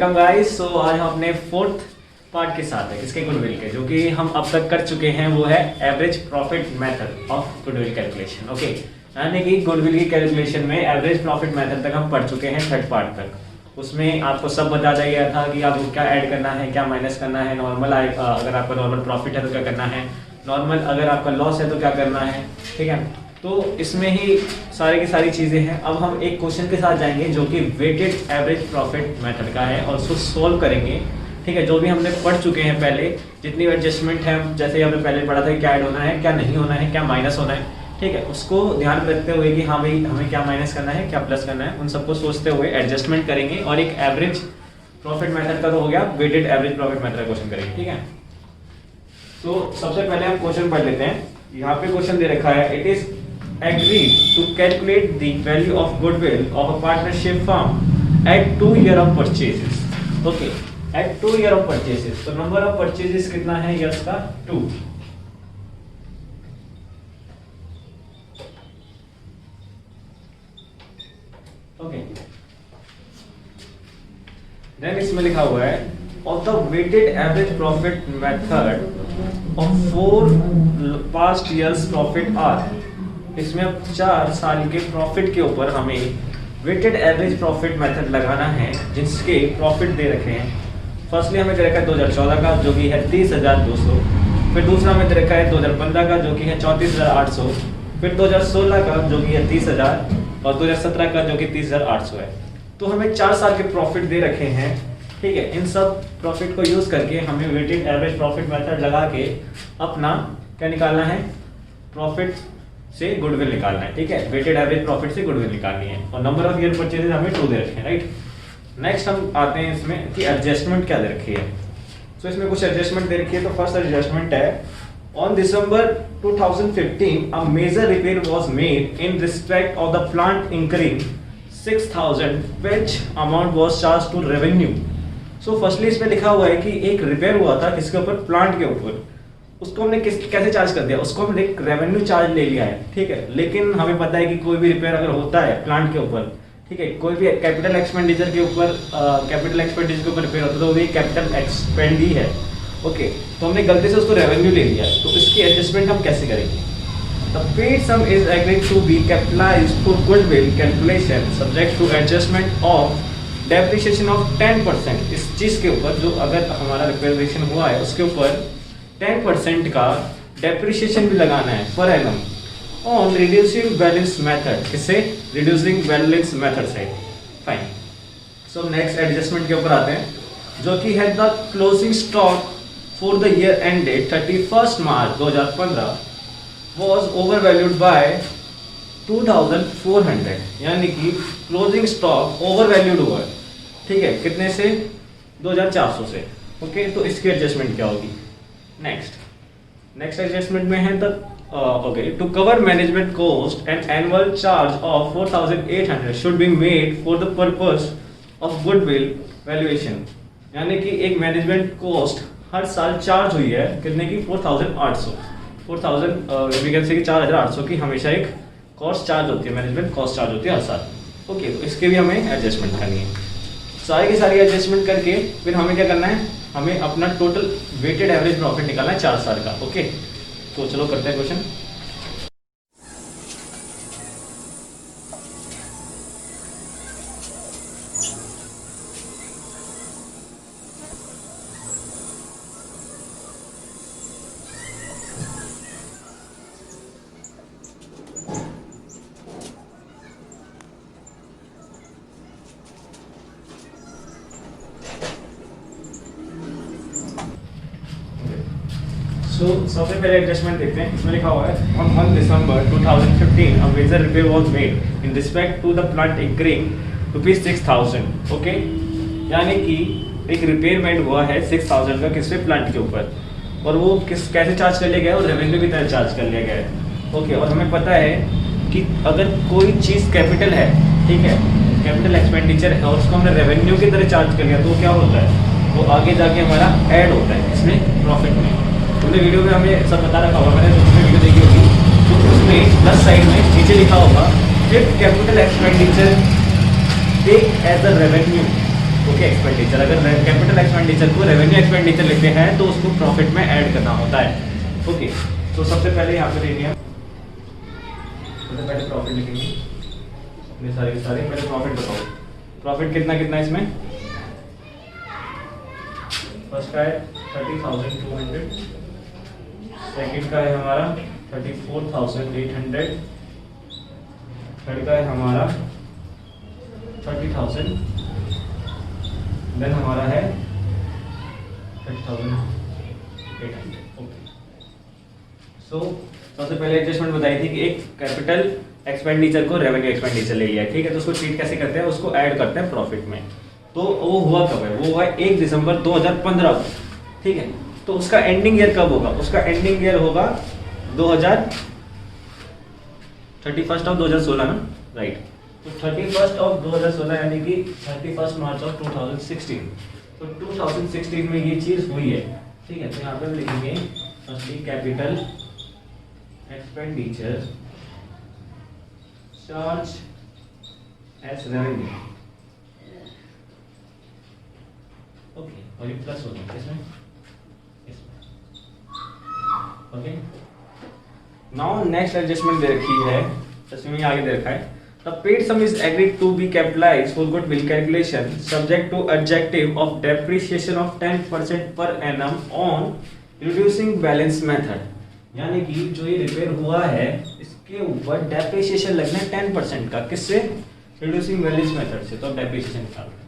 Welcome guys. सो आज हम अपने फोर्थ पार्ट के साथ है किसके गुडविल के, जो कि हम अब तक कर चुके हैं, वो है average profit method of goodwill calculation. Okay, यानी कि गुडविल की कैलकुलेशन में एवरेज प्रॉफिट मेथड तक हम पढ़ चुके हैं, थर्ड पार्ट तक। उसमें आपको सब बता दिया गया था कि आपको क्या ऐड करना है, क्या माइनस करना है, नॉर्मल अगर आपका नॉर्मल प्रॉफिट है तो क्या करना है, नॉर्मल अगर आपका लॉस है तो क्या करना है। ठीक है, तो इसमें ही सारी की सारी चीज़ें हैं। अब हम एक क्वेश्चन के साथ जाएंगे जो कि वेटेड एवरेज प्रॉफिट मेथड का है और उसको सोल्व करेंगे। ठीक है, जो भी हमने पढ़ चुके हैं पहले, जितनी एडजस्टमेंट है, जैसे हमने पहले पढ़ा था कि क्या ऐड होना है, क्या नहीं होना है, क्या माइनस होना है। ठीक है, उसको ध्यान में रखते हुए कि हाँ भाई हमें क्या माइनस करना है, क्या प्लस करना है, उन सबको सोचते हुए एडजस्टमेंट करेंगे और एक एवरेज प्रॉफिट मेथड का तो हो गया, वेटेड एवरेज प्रॉफिट मेथड का क्वेश्चन करेंगे। ठीक है, तो सबसे पहले हम क्वेश्चन पढ़ लेते हैं। यहाँ पे क्वेश्चन दे रखा है, it is agreed to calculate the value of goodwill of a partnership firm at 2 year of purchases. Okay, at 2 year of purchases, तो number of purchases कितना है years का 2। Okay, then इसमें लिखा हुआ है of the weighted average profit method of 4 past years profit are। इसमें अब 4 साल के प्रॉफिट के ऊपर हमें वेटेड एवरेज प्रॉफिट मेथड लगाना है, जिसके प्रॉफिट दे रखे हैं। फर्स्टली हमें दे रखा है 2014 का जो कि है 30,200, फिर दूसरा हमें दे रखा है 2015 का जो कि है 34,800, फिर 2016 का जो कि है 30,000 और 2017 का जो कि 30,800 है। तो हमें 4 साल के प्रॉफिट दे रखे हैं। ठीक है, इन सब प्रॉफिट को यूज करके हमें वेटेड एवरेज प्रॉफिट मेथड लगा के अपना क्या निकालना है, प्रॉफिट से गुडविल निकालना है। ठीक है, वेटेड एवरेज प्रॉफिट से गुडविल निकालनी है और नंबर ऑफ ईयर परचेजेस हमें 2 दे रखे हैं। राइट, नेक्स्ट हम आते हैं इसमें कि एडजस्टमेंट क्या दे रखी है। तो इसमें कुछ एडजस्टमेंट दे रखी है। तो फर्स्ट एडजस्टमेंट है, on December 2015 a major repair was made in respect of the plant incurring 6,000 which amount was charge to revenue. So firstly इसमें लिखा हुआ है कि एक रिपेयर हुआ था किसके ऊपर, प्लांट के ऊपर। उसको हमने कैसे चार्ज कर दिया, उसको हमने एक रेवेन्यू चार्ज ले लिया है। ठीक है, लेकिन हमें पता है कि कोई भी रिपेयर अगर होता है प्लांट के ऊपर, ठीक है, कोई भी कैपिटल एक्सपेंडिचर के ऊपर रिपेयर होता है तो वो भी कैपिटल एक्सपेंड ही है। ओके, तो हमने गलती से उसको रेवेन्यू ले लिया, तो इसकी एडजस्टमेंट हम कैसे करेंगे। The paid sum is agreed to be capitalized for goodwill calculation subject to adjustment of depreciation of 10%। इस चीज के ऊपर जो अगर हमारा रिपेयरेशन हुआ है उसके ऊपर 10% का डेप्रिसिएशन भी लगाना है per annum on reducing balance method. किससे, रिड्यूसिंग बैलेंस मेथड से। फाइन, सो नेक्स्ट एडजस्टमेंट के ऊपर आते हैं, जो कि है the closing stock for the year ended 31 March 2015 was overvalued by 2,400, यानी कि क्लोजिंग स्टॉक ओवरवैल्यूड हुआ है। ठीक है, कितने से, 2,400 से। ओके, तो इसकी एडजस्टमेंट क्या होगी। नेक्स्ट एडजस्टमेंट में है the okay, to cover management cost and annual charge of 4,800 should be made for the purpose of goodwill valuation. यानी कि एक मैनेजमेंट कॉस्ट हर साल चार्ज हुई है कितने की, 4,800 की हमेशा एक कॉस्ट चार्ज होती है, मैनेजमेंट कॉस्ट चार्ज होती है हर साल। ओके, तो इसके भी हमें एडजस्टमेंट करनी है। सारी की सारी एडजस्टमेंट करके फिर हमें क्या करना है, हमें अपना टोटल वेटेड एवरेज प्रॉफिट निकालना है 4 साल का। ओके, तो चलो करते हैं क्वेश्चन। सबसे पहले एडजस्टमेंट देखते हैं। इसमें लिखा हुआ है, on 1 December 2015 a major repair was made in respect to the plant incurring ₹6,000। Okay, यानी कि एक रिपेयर मेड हुआ है 6,000 का किससे, प्लांट के ऊपर, और वो कैसे चार्ज कर लिया गया है, और रेवेन्यू की तरह चार्ज कर लिया गया है। ओके, और हमें पता है कि अगर कोई चीज़ कैपिटल है, ठीक है, कैपिटल एक्सपेंडिचर है, और उसको हमने रेवेन्यू की तरह चार्ज कर लिया तो क्या होता है, वो आगे जाके हमारा ऐड होता है इसमें प्रॉफिट में। तुमने वीडियो में हमें सब बता रखा होगा, मैंने दूसरी वीडियो देखी होगी, तो उसमें प्लस साइड में नीचे लिखा होगा if capital expenditure take as a revenue okay expenditure, अगर कैपिटल एक्सपेंडिचर को रेवेन्यू एक्सपेंडिचर लिखते हैं तो उसको प्रॉफिट में ऐड करना होता है। ओके तो सबसे पहले यहाँ पे देखिए, सबसे पहले प्रॉफिट लिखेंगे अपने सारे के सारे। पहले प्रॉफिट बताओ, प्रॉफिट कितना कितना इसमें? फर्स्ट का है 30,200, सेकंड का है हमारा 34,800, थर्ड का है हमारा 30,000, देन हमारा है 30,800। ओके सो सबसे पहले एडजस्टमेंट बताई थी कि एक कैपिटल एक्सपेंडिचर को रेवेन्यू एक्सपेंडिचर ले लिया है, ठीक है, तो उसको ट्रीट कैसे करते हैं, उसको ऐड करते हैं प्रॉफिट में। तो वो हुआ कब है? वो हुआ 1 दिसंबर 2015 को, ठीक है। तो उसका एंडिंग ईयर कब होगा? उसका एंडिंग ईयर होगा 31 ना, राइट। तो 31 यानी कि 31 मार्च ऑफ 2016। तो 2016 में ये चीज हुई है, ठीक है। तो यहाँ पे लिखेंगे firstly capital expenditure charge as revenue, okay, और ये प्लस होगा इसमें, ओके। नाउ नेक्स्ट एडजस्टमेंट दे रखी है, इसमें आगे दे रखा है the paid sum is agreed to be capitalized for goodwill calculation subject to objective of depreciation of 10% per annum on reducing balance method। यानी कि जो ये रिपेयर हुआ है इसके ऊपर डेप्रिसिएशन लगना है 10% का, किससे? रिड्यूसिंग बैलेंस मेथड से। तो अब डेप्रिसिएशन निकाल रहे हैं।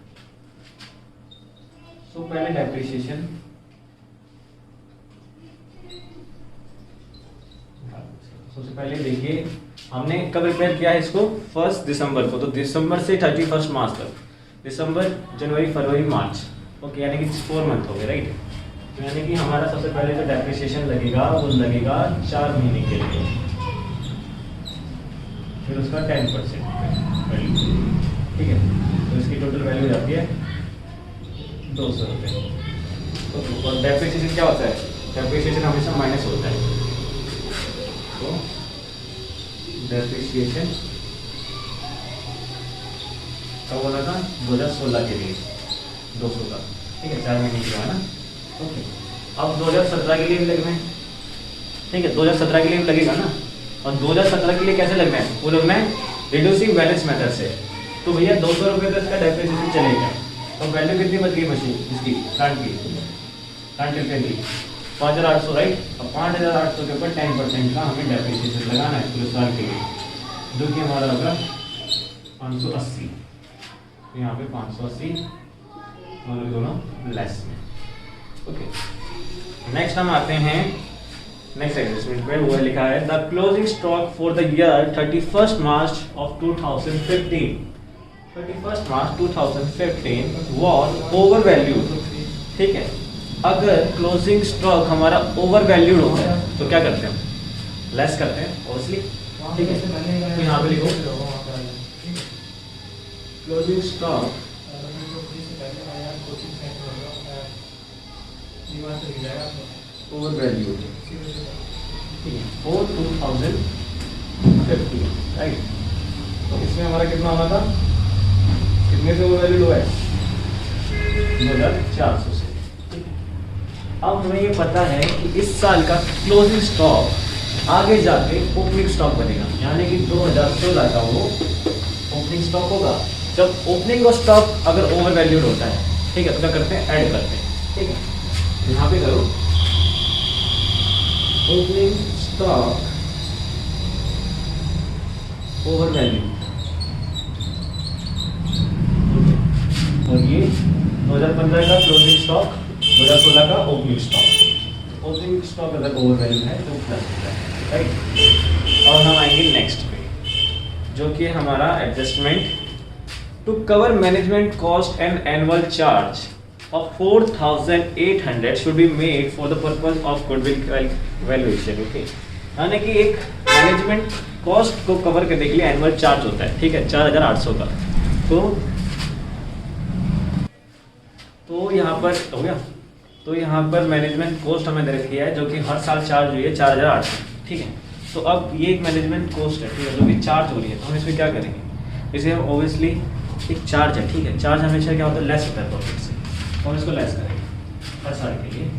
सो पहले डेप्रिसिएशन सबसे पहले देखिए हमने कब रिपेयर किया है इसको? 1 दिसंबर को। तो दिसंबर से 31 मार्च तक, दिसंबर, जनवरी, फरवरी, मार्च, ओके, यानी कि 4 मंथ हो गए, राइट। तो यानी कि हमारा सबसे पहले जो डेप्रिसिएशन लगेगा वो लगेगा 4 महीने के लिए, फिर उसका 10% वैल्यू, ठीक है। तो इसकी टोटल वैल्यू हो जाती है 200 रुपये। तो और डेप्रिसिएशन क्या होता है? डेप्रिसिएशन हमेशा माइनस होता है। तो डेप्रिसिएशन कब बोला था? 2016 के लिए 200 का, ठीक है, 4 महीने की है ना, ओके। अब 2017 के लिए भी लगना है, ठीक है, 2017 के लिए भी लगेगा ना। और 2017 के लिए कैसे लगना है? वो लगना है रिड्यूसिंग बैलेंस मेथड से। तो भैया 200 रुपये तो इसका डेप्रिसिएशन चलेगा। तो वैल्यू कितनी बच गई मशीन इसकी, प्लांट की, प्लांट कितने की? 5,800, राइट। अब 5,800 के ऊपर 10% का हमें डेप्रिसिएशन लगाना है पूरे साल के लिए, जो कि हमारा होगा 580। तो यहाँ पे 580 दोनों लेस में, ओके। नेक्स्ट हम आते हैं नेक्स्ट एडजस्टमेंट पे, वो लिखा है the closing stock for the year 31 March of 2015, 31 March 2015 was over valued, ठीक है। अगर क्लोजिंग स्टॉक हमारा ओवर वैल्यूड होता है तो क्या करते हैं? लेस करते हैं ऑब्वियसली, ठीक है। तो यहाँ पे लिखो क्लोजिंग स्टॉक ओवर वैल्यूड, ठीक है, फॉर 2015, राइट। तो इसमें हमारा कितना होना था? कितने से ओवर वैल्यूड हुआ है? 2,400 से। अब हमें ये पता है कि इस साल का क्लोजिंग स्टॉक आगे जाके ओपनिंग स्टॉक बनेगा, यानी कि 2016 का वो ओपनिंग स्टॉक होगा। जब ओपनिंग स्टॉक अगर ओवर वैल्यूड होता है, ठीक है, तो क्या करते हैं? ऐड करते हैं, ठीक है। यहाँ पे करो ओपनिंग स्टॉक ओवर वैल्यू, और ये 2015 का क्लोजिंग स्टॉक, 2016 का ओपनिंग स्टॉक। ओपनिंग स्टॉक अगर ओवर वैल्यू है तो प्लस होता है, राइट। और हम आएंगे नेक्स्ट पे, जो कि हमारा adjustment to cover management cost and annual charge of 4,800 should be made for the purpose of goodwill valuation, okay. यानी कि एक मैनेजमेंट कॉस्ट को कवर करने के लिए एनुअल चार्ज होता है, ठीक है, 4,800 का। तो यहाँ पर हो गया। तो यहाँ पर मैनेजमेंट कॉस्ट हमें दे रखी है जो कि हर साल चार्ज हुई है 4,800, ठीक है। तो अब ये एक मैनेजमेंट कॉस्ट है, ठीक है, जो भी चार्ज हो रही है, तो हम इसमें क्या करेंगे? इसे हम ऑब्वियसली एक चार्ज है, ठीक है, चार्ज हमेशा क्या होता है, लेस होता है प्रॉफिट से, तो हम इसको लेस करेंगे हर साल के लिए।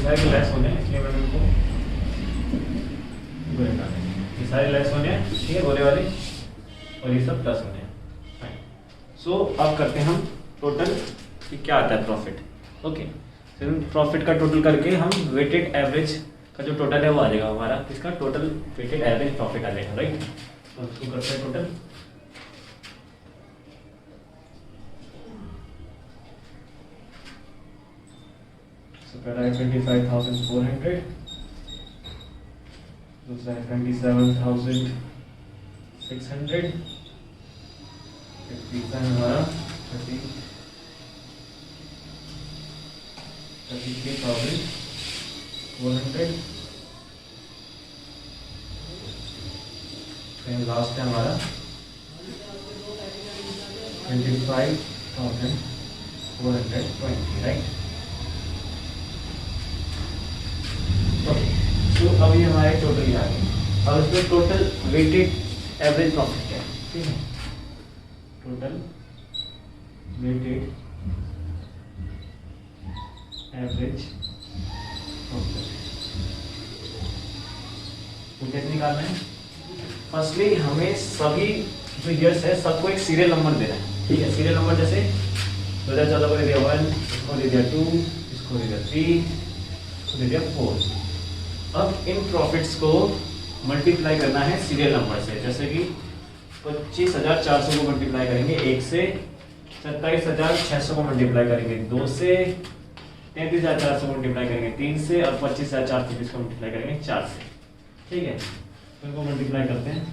सारे लेस होने हैं, इसलिए मैंने उनको गोले डाले, ये सारे लेस होने हैं, ठीक है, गोले वाले, और ये सब प्लस होने हैं। सो अब करते हैं हम टोटल कि क्या आता है प्रॉफिट। ओके, फिर प्रॉफिट का टोटल करके हम वेटेड एवरेज का जो टोटल है वो आ जाएगा हमारा, इसका टोटल वेटेड एवरेज प्रॉफिट आ जाएगा, राइट। तो इसको करते हैं टोटल। पहला है 25,400, दूसरा है 27,600, तीसरा है हमारा 33,400, फिर लास्ट है हमारा 25,420, राइट। तो अब ये हमारे टोटल आ गए। अब इसमें टोटल वेटेड एवरेज प्रॉफिट क्या है, ठीक है, टोटल वेटेड एवरेज प्रॉफिट वो कैसे निकालना है। फर्स्टली हमें सभी जो ईयर्स है सबको एक सीरियल नंबर देना है, ठीक है। सीरियल नंबर जैसे 2014 को दे दिया 1, इसको दे दिया 2, इसको दे दिया 3, इसको दे दिया 4। अब इन प्रॉफिट्स को मल्टीप्लाई करना है सीरियल नंबर से, जैसे कि 25,400 को मल्टीप्लाई करेंगे 1 से, 27,600 को मल्टीप्लाई करेंगे 2 से, 33,400 को मल्टीप्लाई करेंगे 3 से, और 25,420 को मल्टीप्लाई करेंगे 4 से, ठीक है। तो इनको मल्टीप्लाई करते हैं।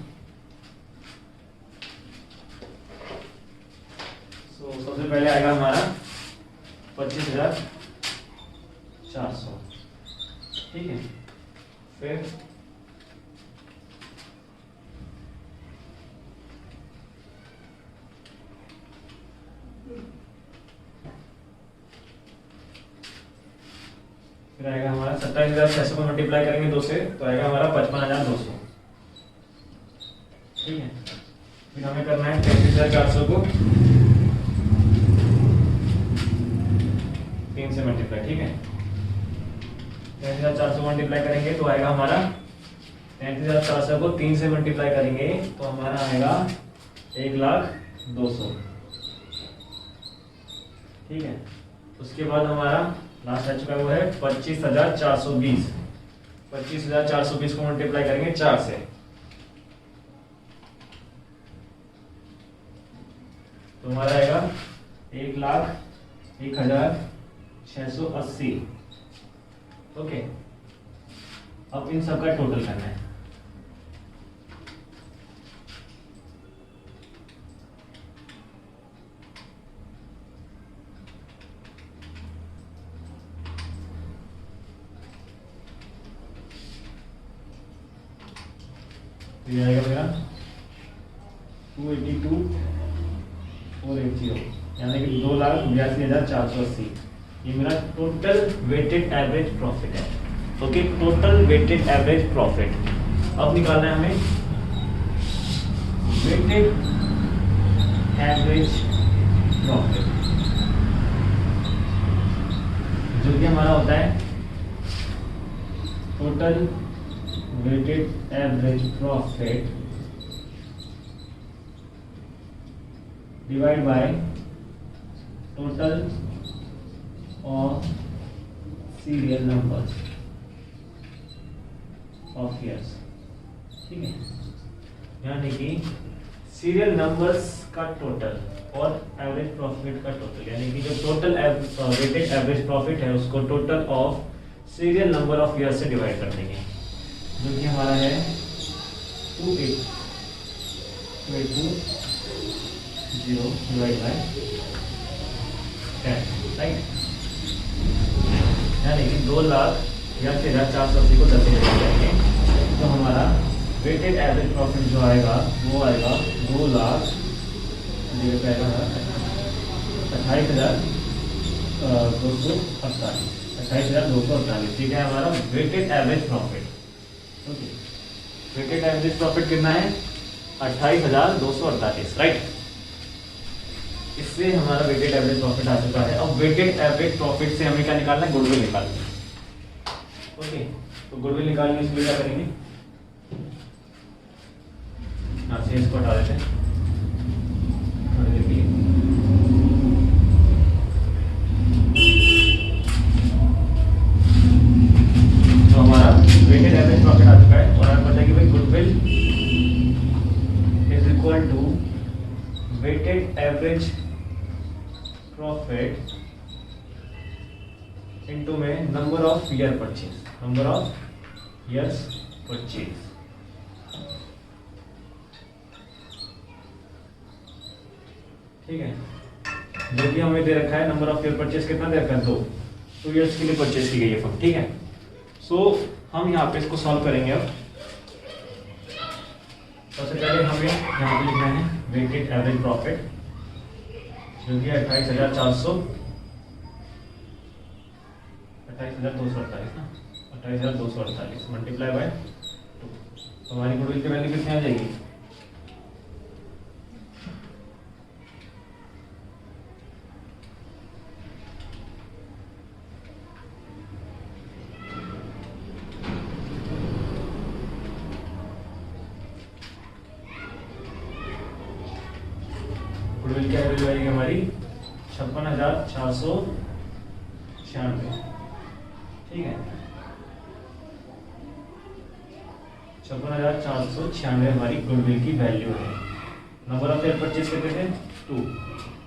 तो सबसे पहले आएगा हमारा 25,400, ठीक है। फिर आएगा हमारा 27,600 को मल्टीप्लाई करेंगे 2 से, तो आएगा हमारा 55,200, ठीक है। फिर हमें करना है 33,400 को 3 से मल्टीप्लाई, ठीक है। 33,400 मल्टीप्लाई करेंगे तो आएगा हमारा 33,400 को 3 से मल्टीप्लाई करेंगे तो हमारा आएगा 1,02,000, ठीक है। उसके बाद हमारा लास्ट आ चुका है वो है 25,420, 25,420 को मल्टीप्लाई करेंगे 4 से, तो हमारा आएगा 1,01,680। ओके, अब इन सब का टोटल करना है। तो ये आएगा मेरा 282,480, यानी कि 2,82,480। ये मेरा टोटल वेटेड एवरेज प्रॉफिट है। Okay, total weighted average profit अब निकालना है हमें वेटेड एवरेज प्रॉफिट, जो कि हमारा होता है total weighted average profit divide by total of serial numbers of years, ठीक है। यानी कि सीरियल नंबर्स का टोटल और एवरेज प्रॉफिट का टोटल, यानी कि जो टोटल वेटेड एवरेज प्रॉफिट है उसको total of serial number of years से डिवाइड कर देंगे, जो कि हमारा है 28,280 डिवाइड बाय 10, राइट। यानी कि 2,82,480 को 10 से डिवाइड करेंगे तो हमारा वेटेड एवरेज प्रॉफिट जो आएगा वो आएगा 28,248, ठीक है हमारा weighted average profit. Okay, weighted average profit कितना है 28,248, राइट। इससे हमारा वेटेड एवरेज प्रॉफिट आ चुका है। अब वेटेड एवरेज प्रॉफिट से हमें क्या निकालना है, गुडविल निकालना है। ओके, तो गुडविल निकालने के लिए क्या करेंगे, हाँ से इसको हटा देते हैं थोड़ी देर के लिए। तो हमारा वेटेड एवरेज प्रॉफिट आ चुका है और हमें पता है कि भाई goodwill is equal to weighted average profit into में number of year purchase, number of years purchase. ठीक है, जो कि हमें दे रखा है नंबर ऑफ ईयर परचेज कितना दे रखा है, 2 ईयर्स के लिए परचेज की गई है फंड। ठीक है, सो हम यहाँ पे इसको सॉल्व करेंगे। अब सबसे पहले हमें यहाँ पे लिखना है वेटेड एवरेज प्रॉफिट जो कि 28,248 ना, 28,248 मल्टीप्लाई बाय 2, तो हमारी गुडविल की वैल्यू कितनी आ जाएगी, गुडविल की वैल्यू आएगी हमारी 56,496। ठीक है, 56,496 हमारी गुडविल की वैल्यू है। नंबर ऑफ ईयर परचेज कितने थे, 2,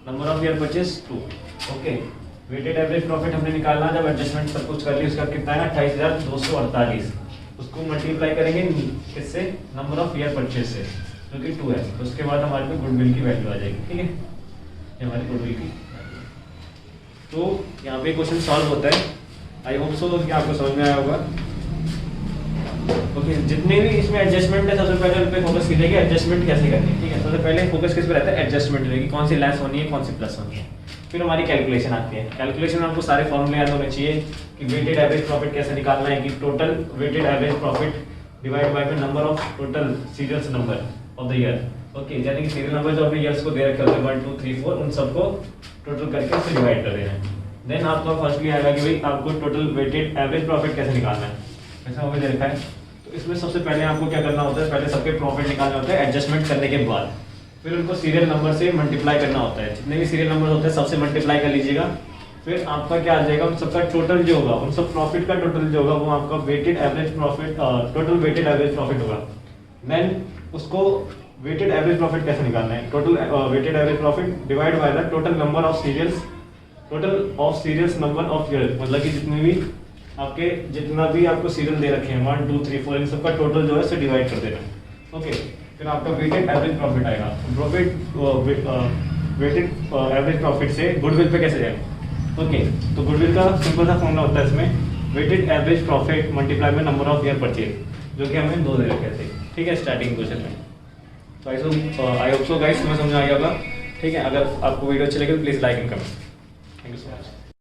number of year purchase 2। Okay, weighted average profit हमने निकालना, जब एडजस्टमेंट सब कुछ कर ली उसका कितना है 28,248, उसको मल्टीप्लाई करेंगे किससे, नंबर ऑफ ईयर परचेज से जो कि 2 है, तो उसके बाद हमारे पे गुडविल की वैल्यू आ जाएगी। ठीक है, ये हमारी गुडविल की वैल्यू। तो यहाँ पे क्वेश्चन सॉल्व होता है। आई होप सो कि आपको समझ में आया होगा। ओके, जितने भी इसमें एडजस्टमेंट है सबसे पहले उन पे फोकस कीजिए कि एडजस्टमेंट कैसे करनी है। ठीक है, सबसे पहले फोकस किस पे रहता है, एडजस्टमेंट में, कि कौन सी लेस होनी है कौन सी प्लस होनी है। फिर हमारी कैलकुलेशन आती है। कैलकुलेशन में आपको सारे फॉर्मूले याद होने चाहिए कि वेटेड एवरेज प्रॉफिट कैसे निकालना है, कि total weighted average profit divide by number of total serials number of the year. Okay, यानी कि सीरियल नंबर जो अपने ईयर्स को दे रखे होते हैं 1 2 3 4, उन सबको टोटल करके उससे डिवाइड कर देना है। देन आपका फर्स्टली आएगा कि भाई आपको टोटल वेटेड एवरेज प्रॉफिट कैसे निकालना है, ऐसा हमें दे रखा है। तो इसमें सबसे पहले आपको क्या करना होता है, पहले सबके प्रॉफिट निकालना होता है एडजस्टमेंट करने के बाद, फिर उनको सीरियल नंबर से मल्टीप्लाई करना होता है। जितने भी सीरियल नंबर होते हैं सबसे मल्टीप्लाई कर लीजिएगा, फिर आपका क्या आ जाएगा, उन सबका टोटल जो होगा, उन सब प्रॉफिट का टोटल जो होगा वो आपका weighted average profit, total weighted average profit होगा। देन उसको वेटेड एवरेज प्रॉफिट कैसे निकालना है, total weighted average profit divide by the total number of serials, total of serials number of year, मतलब कि जितने भी आपके जितना भी आपको सीरियल दे रखे हैं 1 2 3 4, इन सबका टोटल जो है उसे डिवाइड कर देना। ओके, फिर आपका वेटेड एवरेज प्रॉफिट आएगा। प्रॉफिट वेटेड एवरेज प्रॉफिट से गुडविल पे कैसे जाएगा। ओके, तो गुडविल का सिंपल सा फॉर्मूला होता है इसमें, वेटेड एवरेज प्रॉफिट मल्टीप्लाई में नंबर ऑफ ईयर परचेज, जो कि हमें 2 दे रखे थे। ठीक है, स्टार्टिंग क्वेश्चन में। तो आई होप सो गाइस तुम्हें समझ आ गया होगा। ठीक है, अगर आपको वीडियो अच्छी लगे तो please like and comment. Thank you so much.